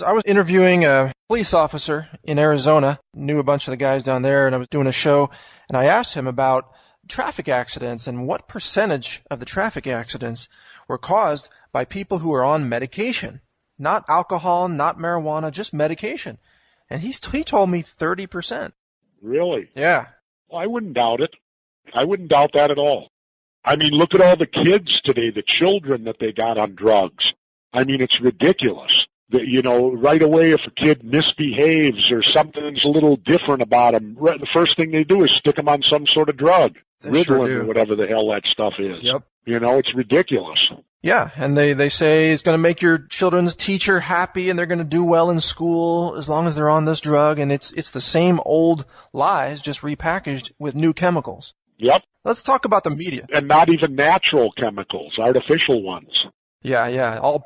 I was interviewing a police officer in Arizona, knew a bunch of the guys down there, and I was doing a show, and I asked him about traffic accidents and what percentage of the traffic accidents were caused by people who are on medication. Not alcohol, not marijuana, just medication. And he told me 30%. Really? Yeah. Well, I wouldn't doubt it. I wouldn't doubt that at all. I mean, look at all the kids today, the children that they got on drugs. I mean, it's ridiculous. Right away, if a kid misbehaves or something's a little different about him, the first thing they do is stick him on some sort of drug, Ritalin or whatever the hell that stuff is. Yep. It's ridiculous. Yeah, and they say it's going to make your children's teacher happy and they're going to do well in school as long as they're on this drug, and it's the same old lies, just repackaged with new chemicals. Yep. Let's talk about the media. And not even natural chemicals, artificial ones. Yeah, all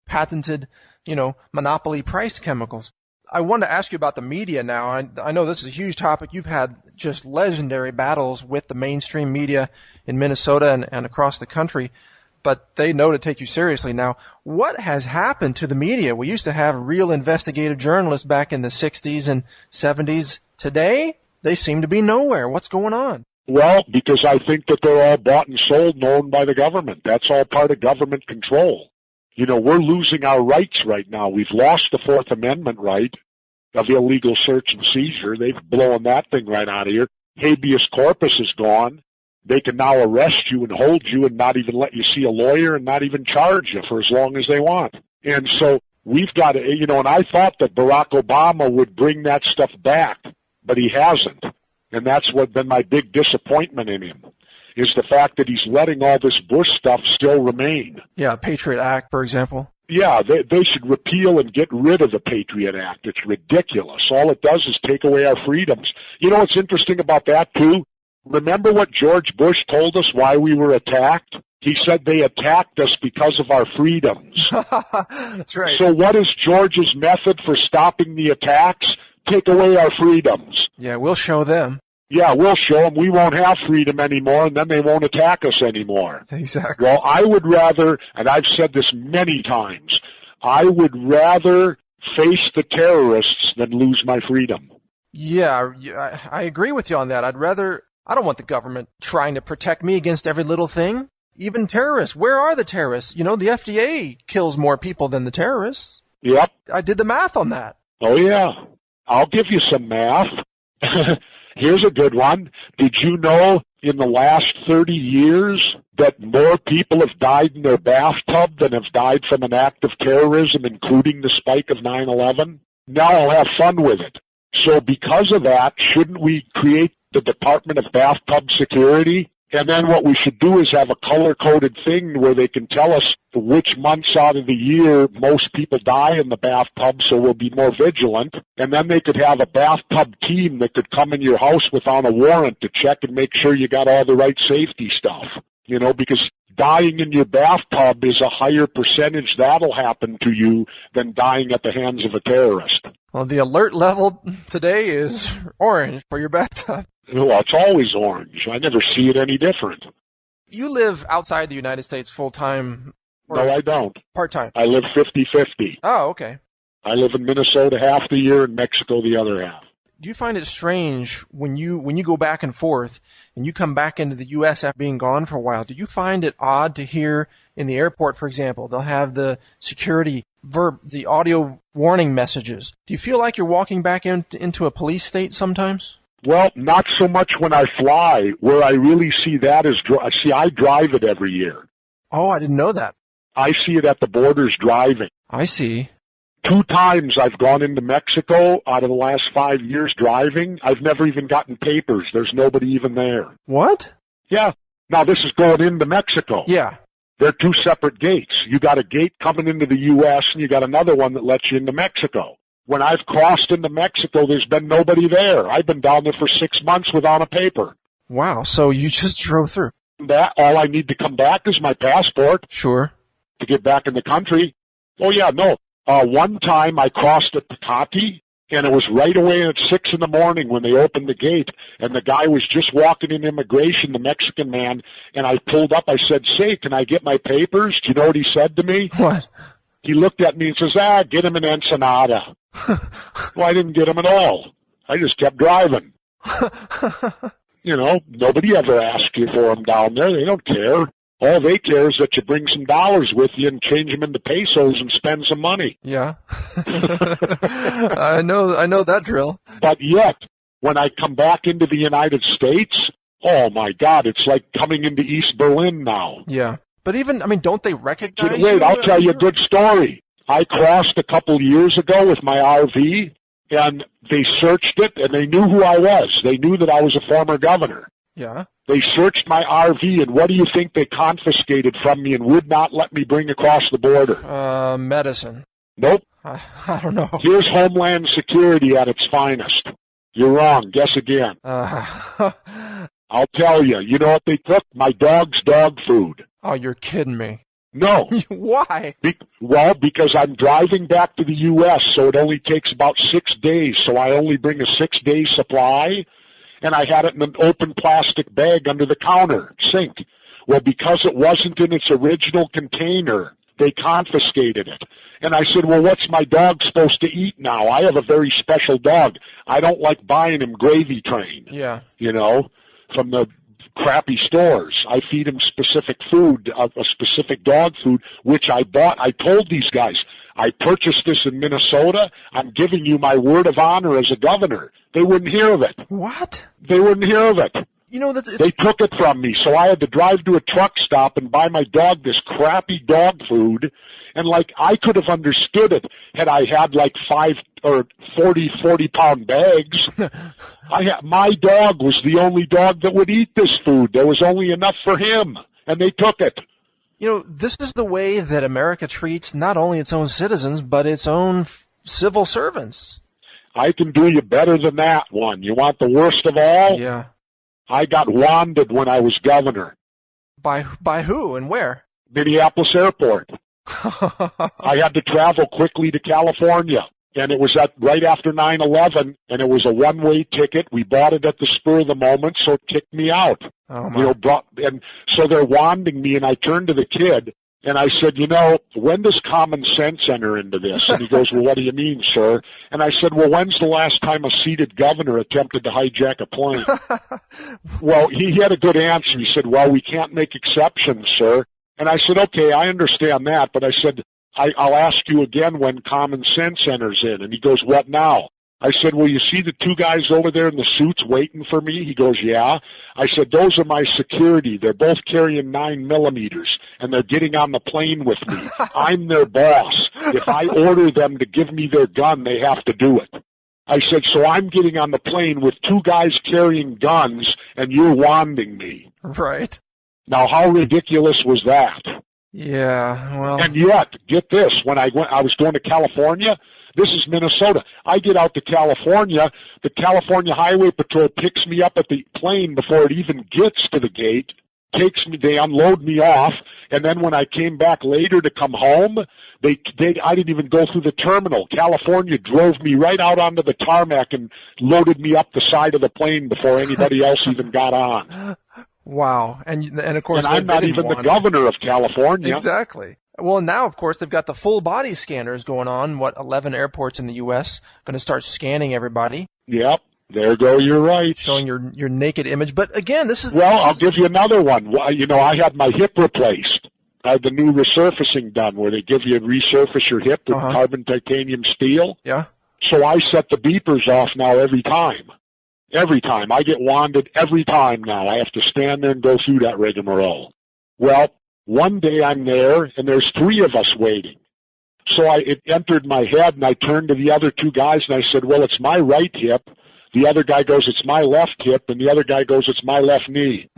patented, monopoly price chemicals. I wanted to ask you about the media now. I know this is a huge topic. You've had just legendary battles with the mainstream media in Minnesota and across the country, but they know to take you seriously. Now, what has happened to the media? We used to have real investigative journalists back in the 60s and 70s. Today, they seem to be nowhere. What's going on? Well, because I think that they're all bought and sold and owned by the government. That's all part of government control. We're losing our rights right now. We've lost the Fourth Amendment right of illegal search and seizure. They've blown that thing right out of here. Habeas corpus is gone. They can now arrest you and hold you and not even let you see a lawyer and not even charge you for as long as they want. And so we've got to, and I thought that Barack Obama would bring that stuff back, but he hasn't. And that's what been my big disappointment in him, is the fact that he's letting all this Bush stuff still remain. Yeah, Patriot Act, for example. Yeah, they should repeal and get rid of the Patriot Act. It's ridiculous. All it does is take away our freedoms. You know what's interesting about that, too? Remember what George Bush told us why we were attacked? He said they attacked us because of our freedoms. That's right. So what is George's method for stopping the attacks? Take away our freedoms. Yeah, we'll show them. Yeah, we'll show them we won't have freedom anymore, and then they won't attack us anymore. Exactly. Well, I would rather, and I've said this many times, I would rather face the terrorists than lose my freedom. Yeah, I agree with you on that. I don't want the government trying to protect me against every little thing. Even terrorists. Where are the terrorists? The FDA kills more people than the terrorists. Yep. I did the math on that. Oh, yeah. I'll give you some math. Here's a good one. Did you know in the last 30 years that more people have died in their bathtub than have died from an act of terrorism, including the spike of 9/11? Now I'll have fun with it. So because of that, shouldn't we create the Department of Bathtub Security? And then what we should do is have a color-coded thing where they can tell us which months out of the year most people die in the bathtub, so we'll be more vigilant. And then they could have a bathtub team that could come in your house without a warrant to check and make sure you got all the right safety stuff. Because dying in your bathtub is a higher percentage that'll happen to you than dying at the hands of a terrorist. Well, the alert level today is orange for your bathtub. Well, it's always orange. I never see it any different. You live outside the United States full-time? No, I don't. Part-time? I live 50-50. Oh, okay. I live in Minnesota half the year and Mexico the other half. Do you find it strange when you go back and forth and you come back into the U.S. after being gone for a while? Do you find it odd to hear in the airport, for example, they'll have the security the audio warning messages? Do you feel like you're walking back into a police state sometimes? Well, not so much when I fly. Where I really see that is, I drive it every year. Oh, I didn't know that. I see it at the borders driving. I see. 2 times I've gone into Mexico out of the last 5 years driving. I've never even gotten papers. There's nobody even there. What? Yeah. Now, this is going into Mexico. Yeah. They're 2 separate gates. You got a gate coming into the U.S., and you got another one that lets you into Mexico. When I've crossed into Mexico, there's been nobody there. I've been down there for 6 months without a paper. Wow, so you just drove through. All I need to come back is my passport. Sure. To get back in the country. Oh, yeah, no. One time I crossed at Tecate, and it was right away at 6 in the morning when they opened the gate, and the guy was just walking in immigration, the Mexican man, and I pulled up. I said, "Say, can I get my papers?" Do you know what he said to me? What? He looked at me and says, get him an Ensenada. Well, I didn't get him at all. I just kept driving. Nobody ever asks you for them down there. They don't care. All they care is that you bring some dollars with you and change them into pesos and spend some money. Yeah. I know that drill. But yet, when I come back into the United States, oh my God, it's like coming into East Berlin now. Yeah. But even, don't they recognize Wait, I'll tell you a good story. I crossed a couple years ago with my RV, and they searched it, and they knew who I was. They knew that I was a former governor. Yeah. They searched my RV, and what do you think they confiscated from me and would not let me bring across the border? Medicine. Nope. I don't know. Here's Homeland Security at its finest. You're wrong. Guess again. I'll tell you. You know what they took? My dog's dog food. Oh, you're kidding me. No. Why? Because I'm driving back to the U.S., so it only takes about 6 days, so I only bring a 6-day supply, and I had it in an open plastic bag under the counter sink. Well, because it wasn't in its original container, they confiscated it. And I said, well, what's my dog supposed to eat now? I have a very special dog. I don't like buying him gravy train, from the crappy stores. I feed him specific food, a specific dog food, which I bought. I told these guys, I purchased this in Minnesota. I'm giving you my word of honor as a governor. They wouldn't hear of it. What? They wouldn't hear of it. They took it from me, so I had to drive to a truck stop and buy my dog this crappy dog food. And I could have understood it had I had 5 or 40-pound bags. My dog was the only dog that would eat this food. There was only enough for him, and they took it. This is the way that America treats not only its own citizens, but its own civil servants. I can do you better than that one. You want the worst of all? Yeah. I got wanded when I was governor. By who and where? Minneapolis Airport. I had to travel quickly to California, and it was right after 9/11, and it was a one-way ticket. We bought it at the spur of the moment, so it kicked me out. Oh, my. And so they're wanding me, and I turned to the kid, and I said, when does common sense enter into this? And he goes, well, what do you mean, sir? And I said, well, when's the last time a seated governor attempted to hijack a plane? Well, he had a good answer. He said, well, we can't make exceptions, sir. And I said, okay, I understand that, but I said, I'll ask you again when common sense enters in. And he goes, what now? I said, well, you see the 2 guys over there in the suits waiting for me? He goes, yeah. I said, those are my security. They're both carrying 9mm, and they're getting on the plane with me. I'm their boss. If I order them to give me their gun, they have to do it. I said, so I'm getting on the plane with 2 guys carrying guns, and you're wanding me. Right. Now, how ridiculous was that? Yeah, well... And yet, get this, when I was going to California, this is Minnesota. I get out to California, the California Highway Patrol picks me up at the plane before it even gets to the gate, they unload me off, and then when I came back later to come home, I didn't even go through the terminal. California drove me right out onto the tarmac and loaded me up the side of the plane before anybody else even got on. Wow. And of course, I'm not even the governor of California. Exactly. Well, now, of course, they've got the full body scanners going on. 11 airports in the U.S. going to start scanning everybody. Yep. There go. You're right. Showing your naked image. But again, this is... Well, I'll give you another one. I had my hip replaced. I had the new resurfacing done where they resurface your hip with carbon titanium steel. Yeah. So I set the beepers off now every time. Every time. I get wanded every time now. I have to stand there and go through that rigmarole. Well, one day I'm there, and there's 3 of us waiting. So it entered my head, and I turned to the other 2 guys, and I said, well, it's my right hip. The other guy goes, it's my left hip, and the other guy goes, it's my left knee.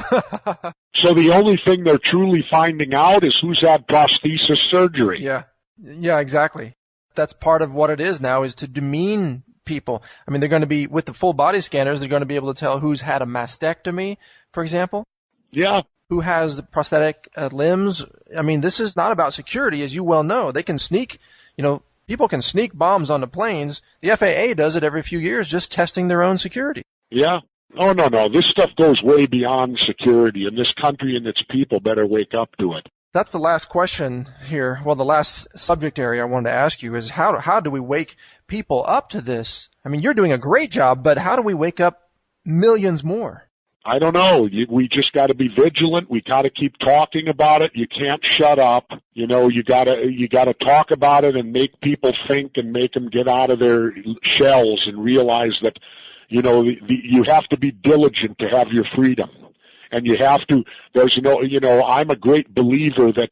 So the only thing they're truly finding out is who's had prosthesis surgery. Yeah, exactly. That's part of what it is now, is to demean people. I mean, they're going to be, with the full body scanners, they're going to be able to tell who's had a mastectomy, for example. Yeah. Who has prosthetic limbs. I mean, this is not about security, as you well know. They can sneak, people can sneak bombs onto planes. The FAA does it every few years, just testing their own security. Yeah. Oh, no. This stuff goes way beyond security, and this country and its people better wake up to it. That's the last question here. Well, the last subject area I wanted to ask you is how do we wake people up to this? I mean, you're doing a great job, but how do we wake up millions more? I don't know. We just got to be vigilant. We got to keep talking about it. You can't shut up. You got to talk about it and make people think and make them get out of their shells and realize that, you have to be diligent to have your freedom. And you have to, I'm a great believer that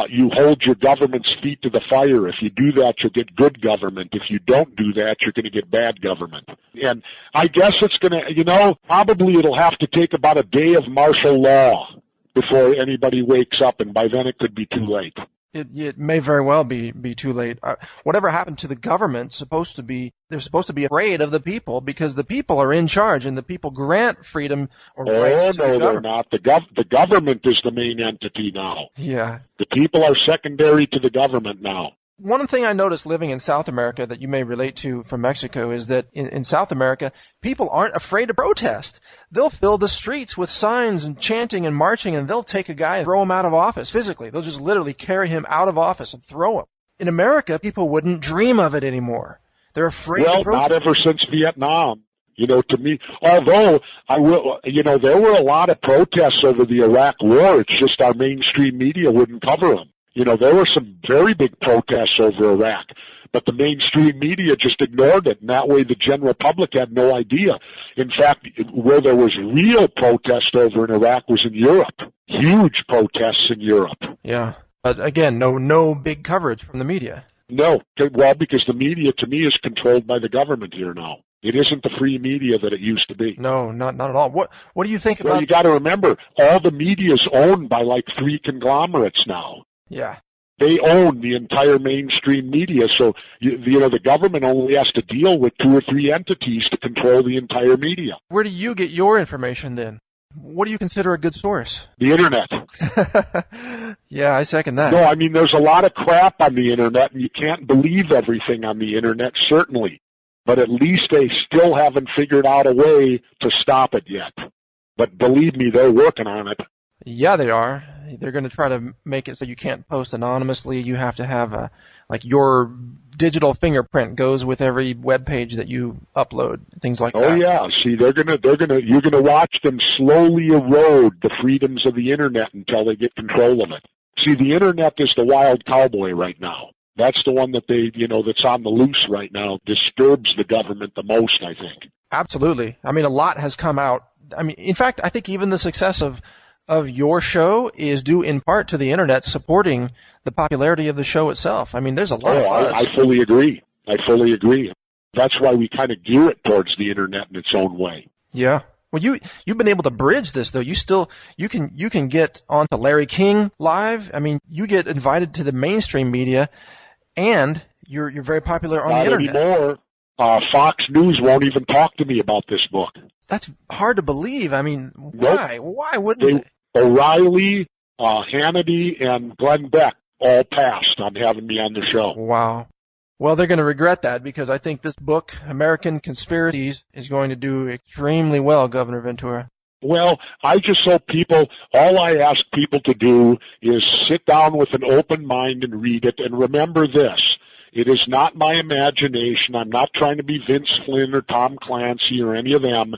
you hold your government's feet to the fire. If you do that, you'll get good government. If you don't do that, you're going to get bad government. And I guess it's going to, probably it'll have to take about a day of martial law before anybody wakes up, and by then it could be too late. It may very well be too late. Whatever happened to the government, they're supposed to be afraid of the people because the people are in charge and the people grant freedom or rights to the government. No, they're not. The government is the main entity now. Yeah. The people are secondary to the government now. One thing I noticed living in South America that you may relate to from Mexico is that in South America, people aren't afraid to protest. They'll fill the streets with signs and chanting and marching, and they'll take a guy and throw him out of office physically. They'll just literally carry him out of office and throw him. In America, people wouldn't dream of it anymore. They're afraid to protest. Well, not ever since Vietnam. To me, although there were a lot of protests over the Iraq War. It's just our mainstream media wouldn't cover them. There were some very big protests over Iraq, but the mainstream media just ignored it, and that way the general public had no idea. In fact, where there was real protest over in Iraq was in Europe. Huge protests in Europe. Yeah, but again, no big coverage from the media. No, well, because the media, to me, is controlled by the government here now. It isn't the free media that it used to be. No, not at all. What do you think about... Well, you got to remember, all the media is owned by like 3 conglomerates now. Yeah. They own the entire mainstream media, so the government only has to deal with 2 or 3 entities to control the entire media. Where do you get your information then? What do you consider a good source? The Internet. Yeah, I second that. No, I mean, there's a lot of crap on the Internet, and you can't believe everything on the Internet, certainly. But at least they still haven't figured out a way to stop it yet. But believe me, they're working on it. Yeah, they are. They're going to try to make it so you can't post anonymously. You have to have your digital fingerprint goes with every web page that you upload, things like that. Oh yeah, see, you're going to watch them slowly erode the freedoms of the Internet until they get control of it. See, the Internet is the wild cowboy right now. That's the one that that's on the loose right now, disturbs the government the most, I think. Absolutely. I mean, a lot has come out. I mean, in fact, I think even the success of your show is due in part to the Internet supporting the popularity of the show itself. I mean, there's a lot of buzz. I fully agree. That's why we kind of gear it towards the Internet in its own way. Yeah. Well, you've been able to bridge this though. You can get onto Larry King live. I mean, you get invited to the mainstream media, and you're very popular on the Internet. Not anymore. Fox News won't even talk to me about this book. That's hard to believe. I mean, why? Nope. Why wouldn't they? O'Reilly, Hannity, and Glenn Beck all passed on having me on the show. Wow. Well, they're going to regret that because I think this book, American Conspiracies, is going to do extremely well, Governor Ventura. Well, I just hope all I ask people to do is sit down with an open mind and read it, and remember this. It is not my imagination. I'm not trying to be Vince Flynn or Tom Clancy or any of them.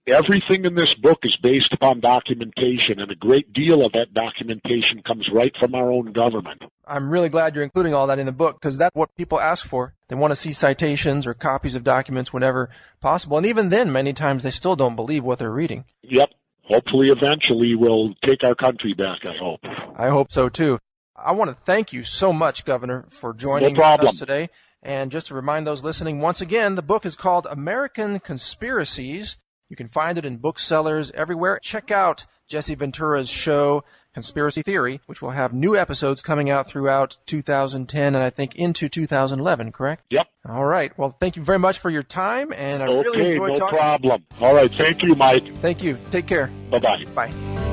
Everything in this book is based upon documentation, and a great deal of that documentation comes right from our own government. I'm really glad you're including all that in the book because that's what people ask for. They want to see citations or copies of documents whenever possible, and even then, many times they still don't believe what they're reading. Yep. Hopefully, eventually, we'll take our country back, I hope. I hope so, too. I want to thank you so much, Governor, for joining us today. And just to remind those listening, once again, the book is called American Conspiracies. You can find it in booksellers everywhere. Check out Jesse Ventura's show, Conspiracy Theory, which will have new episodes coming out throughout 2010 and I think into 2011, correct? Yep. All right. Well, thank you very much for your time, and I really enjoyed talking. Okay, no problem. All right. Thank you, Mike. Thank you. Take care. Bye-bye. Bye.